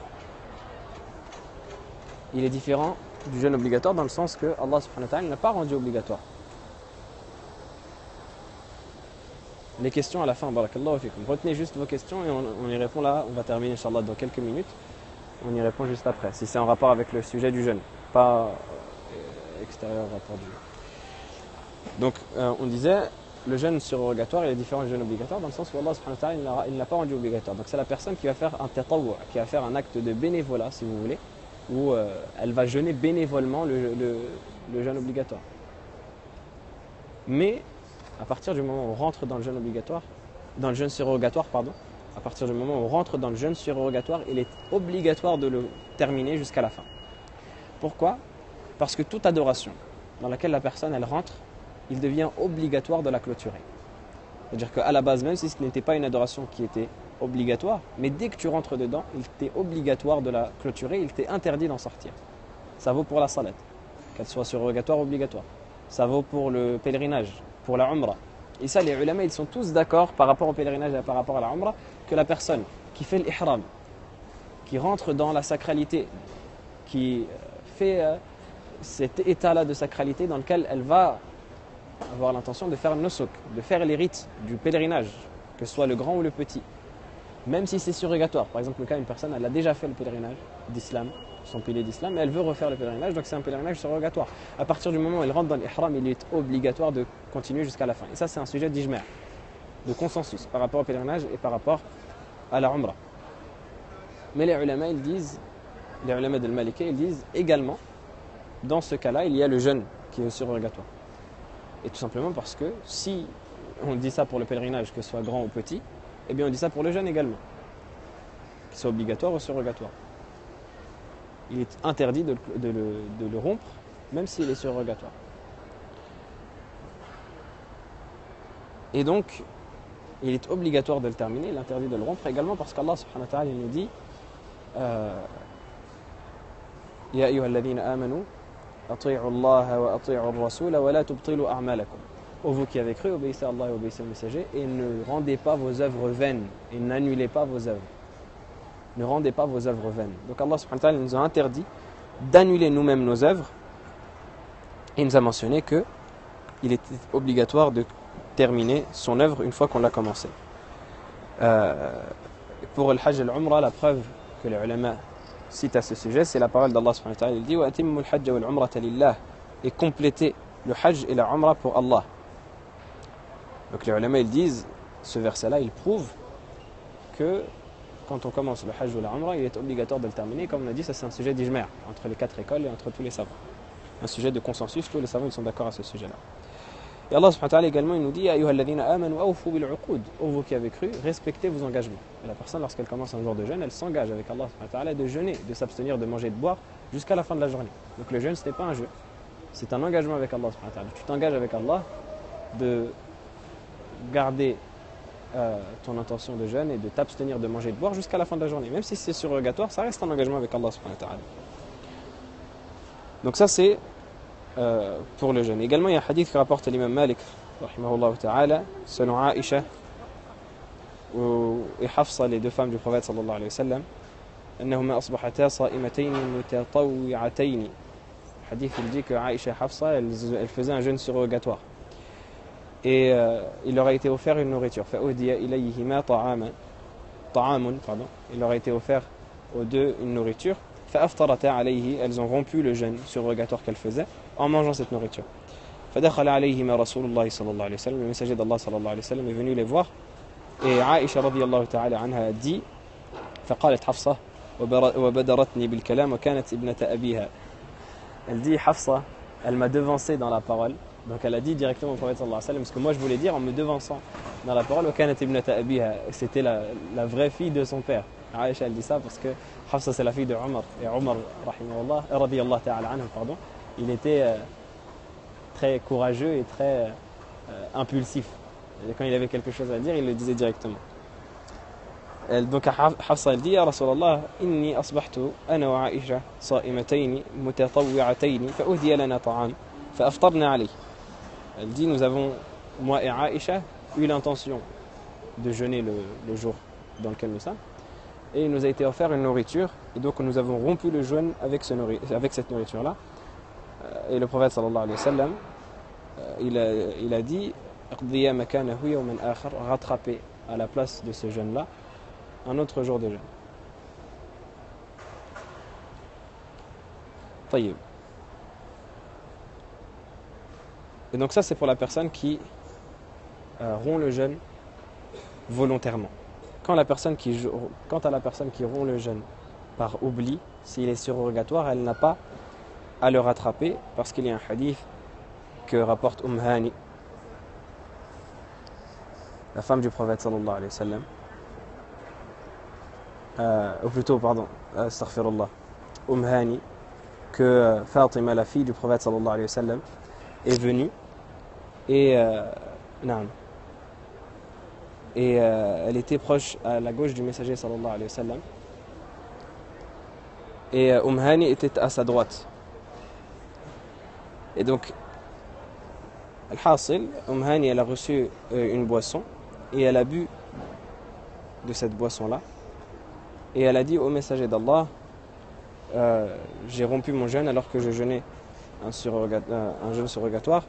il est différent du jeûne obligatoire dans le sens que Allah subhanahu wa ta'ala n'a pas rendu obligatoire. Les questions à la fin, barakallahu fikum. Retenez juste vos questions et on y répond là, on va terminer Inch'Allah dans quelques minutes. On y répond juste après, si c'est en rapport avec le sujet du jeûne, pas extérieur au rapport du jeûne. Donc on disait, le jeûne surrogatoire il est différent du jeûne obligatoire dans le sens où Allah subhanahu wa ta'ala il n'a pas rendu obligatoire. Donc c'est la personne qui va faire un tatawwu', qui va faire un acte de bénévolat si vous voulez, où elle va jeûner bénévolement le jeûne obligatoire. Mais à partir du moment où on rentre dans le jeûne obligatoire, dans le jeûne surrogatoire, pardon, à partir du moment où on rentre dans le jeûne surrogatoire, il est obligatoire de le terminer jusqu'à la fin. Pourquoi? Parce que toute adoration dans laquelle la personne elle rentre, il devient obligatoire de la clôturer. C'est-à-dire qu'à la base, même si ce n'était pas une adoration qui était obligatoire, mais dès que tu rentres dedans, il t'est obligatoire de la clôturer, il t'est interdit d'en sortir. Ça vaut pour la salat, qu'elle soit surrogatoire ou obligatoire. Ça vaut pour le pèlerinage, pour la umrah. Et ça, les ulama, ils sont tous d'accord par rapport au pèlerinage et par rapport à la umrah, que la personne qui fait l'ihram, qui rentre dans la sacralité, qui fait cet état-là de sacralité dans lequel elle va avoir l'intention de faire nusuk, de faire les rites du pèlerinage, que ce soit le grand ou le petit, même si c'est surrogatoire. Par exemple, le cas d'une personne, elle a déjà fait le pèlerinage d'islam, son pilier d'islam, mais elle veut refaire le pèlerinage, donc c'est un pèlerinage surrogatoire. À partir du moment où elle rentre dans l'ihram, il est obligatoire de continuer jusqu'à la fin. Et ça, c'est un sujet d'ijma', de consensus par rapport au pèlerinage et par rapport à la umrah. Mais les ulama, ils disent, les ulama de Maliki, ils disent également, dans ce cas-là, il y a le jeûne qui est surrogatoire. Et tout simplement parce que si on dit ça pour le pèlerinage, que ce soit grand ou petit, eh bien on dit ça pour le jeûne également, qu'il soit obligatoire ou surrogatoire. Il est interdit de le rompre, même s'il est surrogatoire. Et donc, il est obligatoire de le terminer, il est interdit de le rompre également parce qu'Allah subhanahu wa ta'ala nous dit Ya ayyuhalladhina amanu ati'u Allah wa ati'u ar-rasula wa la tubtilu a'malakum. ô vous qui avez cru, obéissez à Allah et obéissez au messager, et ne rendez pas vos œuvres vaines, et n'annulez pas vos œuvres. Ne rendez pas vos œuvres vaines. Donc Allah subhanahu wa ta'ala nous a interdit d'annuler nous-mêmes nos œuvres, et il nous a mentionné que il était obligatoire de terminer son œuvre une fois qu'on l'a commencé. Pour le Hajj et l'Umrah, la preuve que les ulama citent à ce sujet, c'est la parole d'Allah subhanahu wa ta'ala. Il dit wa atimmu al-hajj wal umrata lillah, et complétez le Hajj et la Umrah pour Allah. Donc les ulama ils disent, ce verset-là, il prouve que quand on commence le Hajj ou la Umrah, il est obligatoire de le terminer. Comme on a dit, ça c'est un sujet d'ijma' entre les 4 écoles et entre tous les savants. Un sujet de consensus, tous les savants ils sont d'accord à ce sujet-là. Et Allah subhanahu wa ta'ala également il nous dit ayyuhalladhina amanu awfu bil uqud, ô vous qui avez cru, respectez vos engagements. Et la personne lorsqu'elle commence un jour de jeûne, elle s'engage avec Allah subhanahu wa ta'ala de jeûner, de s'abstenir de manger et de boire jusqu'à la fin de la journée. Donc le jeûne ce n'est pas un jeu, c'est un engagement avec Allah subhanahu wa ta'ala. Tu t'engages avec Allah de garder ton intention de jeûne et de t'abstenir de manger et de boire jusqu'à la fin de la journée. Même si c'est surrogatoire, ça reste un engagement avec Allah subhanahu wa ta'ala. Donc ça c'est pour le jeûne. Également, il y a un hadith que rapporte l'imam Malik, rahimahullah ta'ala, selon Aïcha et Hafsa, les deux femmes du prophète sallallahu alayhi wa sallam, أنهما أصبحتا صائمتين متطوعتين. Le hadith il dit que Aïcha et Hafsa, elles faisaient un jeûne surrogatoire. Et il leur a été offert une nourriture. فأهدي إليهما طعام. Il leur a été offert aux deux une nourriture. فأفطرتا عليه. Elles ont rompu le jeûne surrogatoire qu'elles faisaient en mangeant cette nourriture. فدخل عليهما رسول الله صلى الله عليه وسلم. Le messager d'Allah صلى الله عليه وسلم est venu les voir. Et Aïcha رضي الله تعالى عنها dit فقالت حفصة وبدرتني بالكلام وكانت ابنة أبيها. Elle dit Hafsa, elle m'a devancé dans la parole. Donc elle a dit directement au prophète sallallahu alayhi wa sallam, ce que moi je voulais dire en me devançant dans la parole, وكانت ابنة أبيها. C'était la vraie fille de son père. Aïcha elle dit ça parce que Hafsa c'est la fille de Omar. Et Omar rahimahullah, radiyallahu ta'ala anhu, pardon, il était très courageux et très impulsif. Et quand il avait quelque chose à dire, il le disait directement. Donc Hafsa elle dit Ya Rasulallah, inni asbahtu ana wa Aïcha صائمتين متطوعتين فأهدي لنا طعام فأفطرنا عليه. Elle dit nous avons, moi et Aïcha, eu l'intention de jeûner le jour dans lequel nous sommes, et il nous a été offert une nourriture, et donc nous avons rompu le jeûne avec cette nourriture-là. Et le prophète sallallahu alayhi wa sallam, il a dit rattraper à la place de ce jeûne-là un autre jour de jeûne. Taïb. Et donc ça c'est pour la personne qui rompt le jeûne volontairement. Quant à la personne qui rompt le jeûne par oubli, s'il est surrogatoire, elle n'a pas à le rattraper, parce qu'il y a un hadith que rapporte Hani, la femme du prophète sallallahu alayhi wa sallam, ou plutôt, pardon, astaghfirullah, Hani, que Fatima, la fille du prophète sallallahu alayhi wa sallam, est venue et elle était proche à la gauche du messager sallallahu alayhi wa sallam, et Hani était à sa droite. Et donc Al-Hasil, Hani elle a reçu une boisson et elle a bu de cette boisson-là, et elle a dit au messager d'Allah, j'ai rompu mon jeûne alors que je jeûnais un jeûne surrogatoire.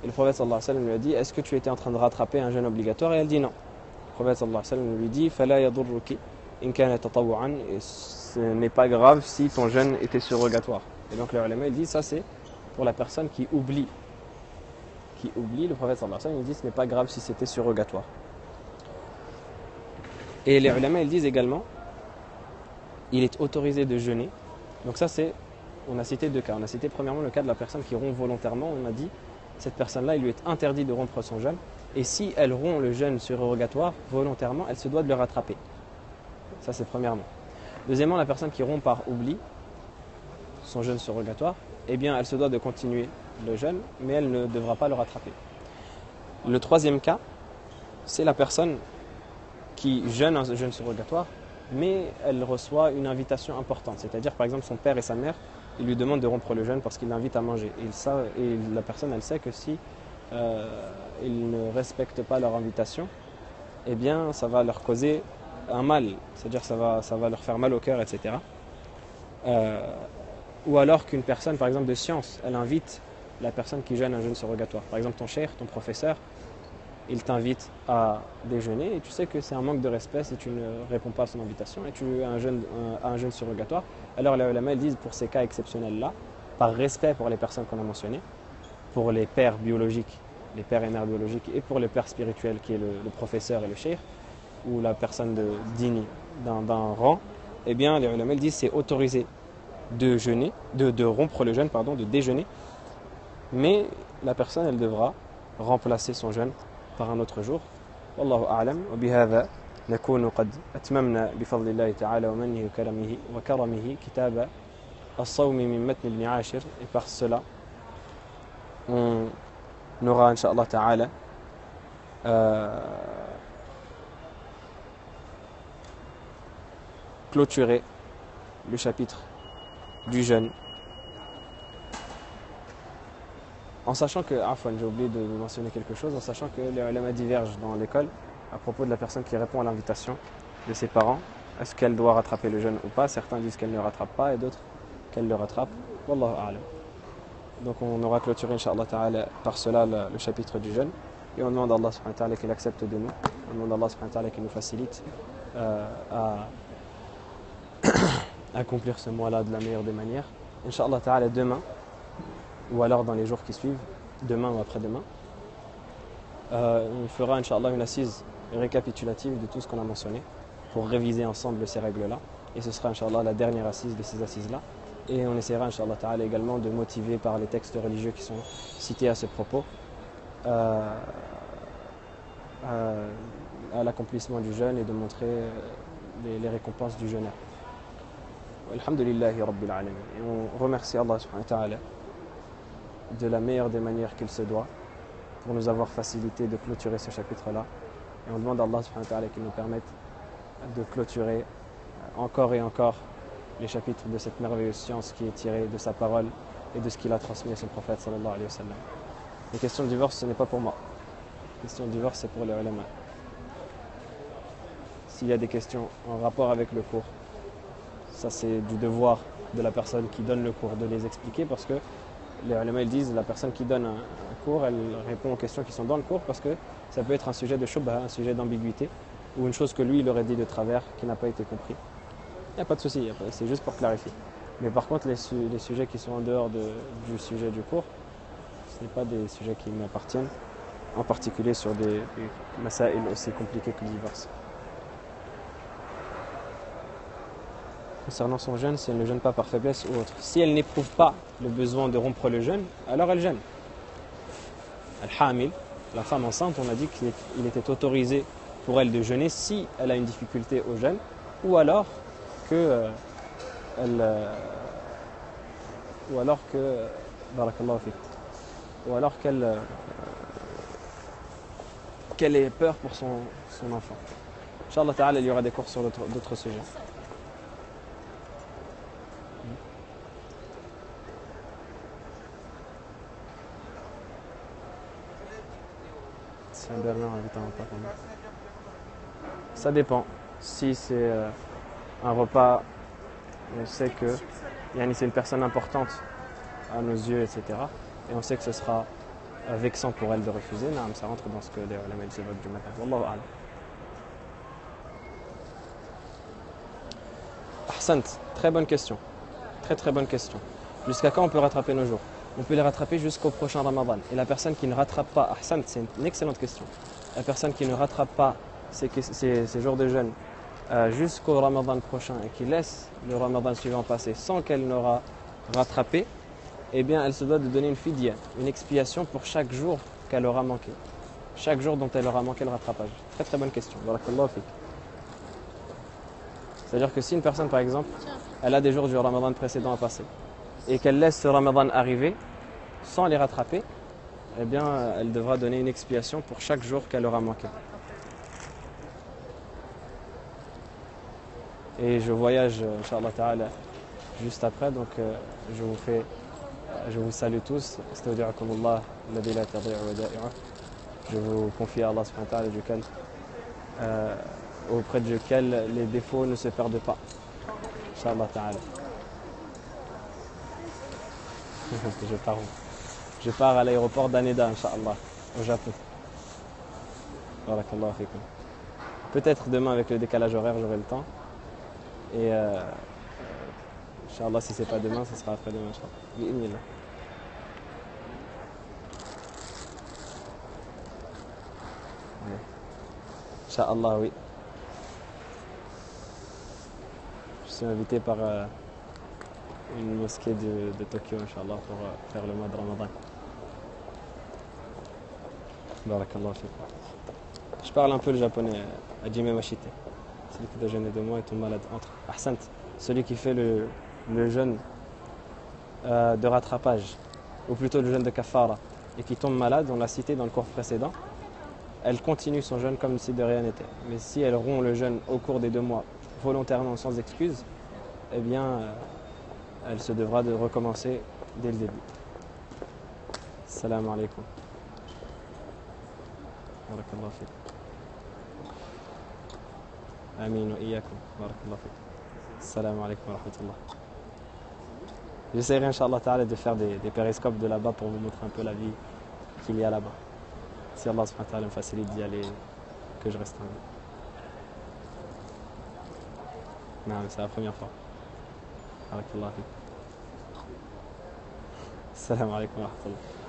Et le prophète sallallahu alayhi wa sallam lui a dit, est-ce que tu étais en train de rattraper un jeûne obligatoire? Et elle dit non. Le prophète sallallahu alayhi wa sallam lui dit, fala yadurruki in kana tatawwu'an, et ce n'est pas grave si ton jeûne était surrogatoire. Et donc le ulama il dit, ça c'est pour la personne qui oublie. Le prophète sallallahu alayhi wa sallam il dit, ce n'est pas grave si c'était surrogatoire. Et les ulama ils disent également, il est autorisé de jeûner. Donc ça c'est, on a cité deux cas. On a cité premièrement le cas de la personne qui rompt volontairement. On a dit, cette personne-là, il lui est interdit de rompre son jeûne. Et si elle rompt le jeûne surrogatoire volontairement, elle se doit de le rattraper. Ça c'est premièrement. Deuxièmement, la personne qui rompt par oubli son jeûne surrogatoire, eh bien elle se doit de continuer le jeûne, mais elle ne devra pas le rattraper. Le troisième cas, c'est la personne qui jeûne un jeûne surrogatoire, mais elle reçoit une invitation importante. C'est-à-dire, par exemple, son père et sa mère, ils lui demandent de rompre le jeûne parce qu'ils l'invitent à manger. Et la personne, elle sait que si ils ne respectent pas leur invitation, eh bien ça va leur causer un mal, c'est-à-dire ça va leur faire mal au cœur, etc. Ou alors qu'une personne, par exemple de science, elle invite la personne qui jeûne un jeûne surrogatoire. Par exemple ton cheikh, ton professeur, il t'invite à déjeuner et tu sais que c'est un manque de respect si tu ne réponds pas à son invitation et tu as un jeûne surrogatoire. Alors les ulama disent pour ces cas exceptionnels-là, par respect pour les personnes qu'on a mentionnées, pour les pères biologiques, les pères et mères biologiques et pour le père spirituel qui est le professeur et le cheikh, ou la personne digne d'un rang, eh bien les ulama disent c'est autorisé de jeûner, de rompre le jeûne, pardon, de déjeuner, mais la personne elle devra remplacer son jeûne par un autre jour. Wallahu a'lam. Wa bihadha nakunu qad atmamna bifadli Allah ta'ala wa mannihi wa karamihi kitab as-sawm min matn ibn Ashir, et par cela on aura incha'Allah ta'ala clôturé le chapitre du jeûne. En sachant que, j'ai oublié de mentionner quelque chose, en sachant que les ulama divergent dans l'école à propos de la personne qui répond à l'invitation de ses parents. Est-ce qu'elle doit rattraper le jeûne ou pas? Certains disent qu'elle ne rattrape pas et d'autres qu'elle le rattrape. Wallahu a'lam. Donc on aura clôturé, Inch'Allah ta'ala, par cela le chapitre du jeûne. Et on demande à Allah subhanahu wa ta'ala qu'il accepte de nous. On demande à Allah subhanahu wa ta'ala qu'il nous facilite à accomplir ce mois-là de la meilleure des manières. Inch'Allah ta'ala, demain, ou alors dans les jours qui suivent, demain ou après-demain, on fera Inch'Allah une assise récapitulative de tout ce qu'on a mentionné pour réviser ensemble ces règles-là. Et ce sera Inch'Allah la dernière assise de ces assises-là. Et on essaiera Inch'Allah ta'ala également de motiver par les textes religieux qui sont cités à ce propos à l'accomplissement du jeûne et de montrer les récompenses du jeûneur. Alhamdulillahi Rabbil Alamin. Et on remercie Allah subhanahu wa ta'ala de la meilleure des manières qu'il se doit pour nous avoir facilité de clôturer ce chapitre-là. Et on demande à Allah subhanahu wa ta'ala qu'il nous permette de clôturer encore et encore les chapitres de cette merveilleuse science qui est tirée de sa parole et de ce qu'il a transmis à son prophète sallallahu alayhi wa sallam. Les questions de divorce, ce n'est pas pour moi. Les questions de divorce, c'est pour les ulama. S'il y a des questions en rapport avec le cours, ça c'est du devoir de la personne qui donne le cours de les expliquer, parce que les ulama ils disent la personne qui donne un cours, elle répond aux questions qui sont dans le cours, parce que ça peut être un sujet de shubha, un sujet d'ambiguïté, ou une chose que lui il aurait dit de travers qui n'a pas été compris. Il n'y a pas de souci, c'est juste pour clarifier. Mais par contre les sujets qui sont en dehors du sujet du cours, ce n'est pas des sujets qui m'appartiennent, en particulier sur des masaïl aussi compliqués que le divorce. Concernant son jeûne, si elle ne jeûne pas par faiblesse ou autre. Si elle n'éprouve pas le besoin de rompre le jeûne, alors elle jeûne. Al-Hamil, la femme enceinte, on a dit qu'il était autorisé pour elle de jeûner si elle a une difficulté au jeûne, ou alors que barakallahu fik, ou alors qu'elle ait peur pour son enfant. Inch'Allah ta'ala, il y aura des cours sur d'autres sujets. Si un Bernard invite un repas quand même. Ça dépend. Si c'est un repas, on sait que c'est une personne importante à nos yeux, etc. Et on sait que ce sera vexant pour elle de refuser. Non, ça rentre dans ce que les ulama évoquent du matin. Wallahu a'lam. Ahsant, très bonne question. Très très bonne question. Jusqu'à quand on peut rattraper nos jours? On peut les rattraper jusqu'au prochain Ramadan. Et la personne qui ne rattrape pas, Ahsant, c'est une excellente question. La personne qui ne rattrape pas ces jours de jeûne jusqu'au Ramadan prochain et qui laisse le Ramadan suivant passer sans qu'elle n'aura rattrapé, eh bien elle se doit de donner une fidya, une expiation pour chaque jour qu'elle aura manqué. Chaque jour dont elle aura manqué le rattrapage. Très très bonne question. Barakallahu fik. C'est-à-dire que si une personne par exemple, elle a des jours du Ramadan précédent à passer et qu'elle laisse ce Ramadan arriver sans les rattraper, eh bien elle devra donner une expiation pour chaque jour qu'elle aura manqué. Et je voyage, Inch'Allah ta'ala, juste après, donc je vous fais Je vous salue tous. Astaudi'akumullah, alladhi la tadi'u wada'i'uh. Je vous confie à Allah subhanahu wa ta'ala auprès duquel les défauts ne se perdent pas. Inch'Allah ta'ala. Je pars à l'aéroport d'Haneda, Inch'Allah, au Japon. Barakallahu fikum. Peut-être demain avec le décalage horaire, j'aurai le temps. Et Inch'Allah, si c'est pas demain, ce sera après-demain, Inch'Allah. Inch'Allah, oui. Je suis invité par une mosquée de Tokyo, Inch'Allah, pour faire le mois de Ramadan. Barakallahu fikum. Je parle un peu le japonais, Hajime Mashite. Celui qui doit jeûner de moi et tombe malade. Entre Ahsant, celui qui fait le jeûne de rattrapage, ou plutôt le jeûne de kafara, et qui tombe malade, on l'a cité dans le cours précédent, elle continue son jeûne comme si de rien n'était. Mais si elle rompt le jeûne au cours des 2 mois, volontairement, sans excuse, eh bien, elle se devra de recommencer dès le début. Salam alaikum. Barakallahu fikum. Amin wa iyyakum. Barakallahu fikum. Salam alaikum wa rahmatullah. J'essaierai, Inch'Allah ta'ala, de faire des périscopes de là-bas pour vous montrer un peu la vie qu'il y a là-bas. Si Allah subhanahu wa ta'ala me facilite d'y aller, que je reste en vie. Non, c'est la première fois. Barakallahu fikum. Salam alaikum wa rahmatullah.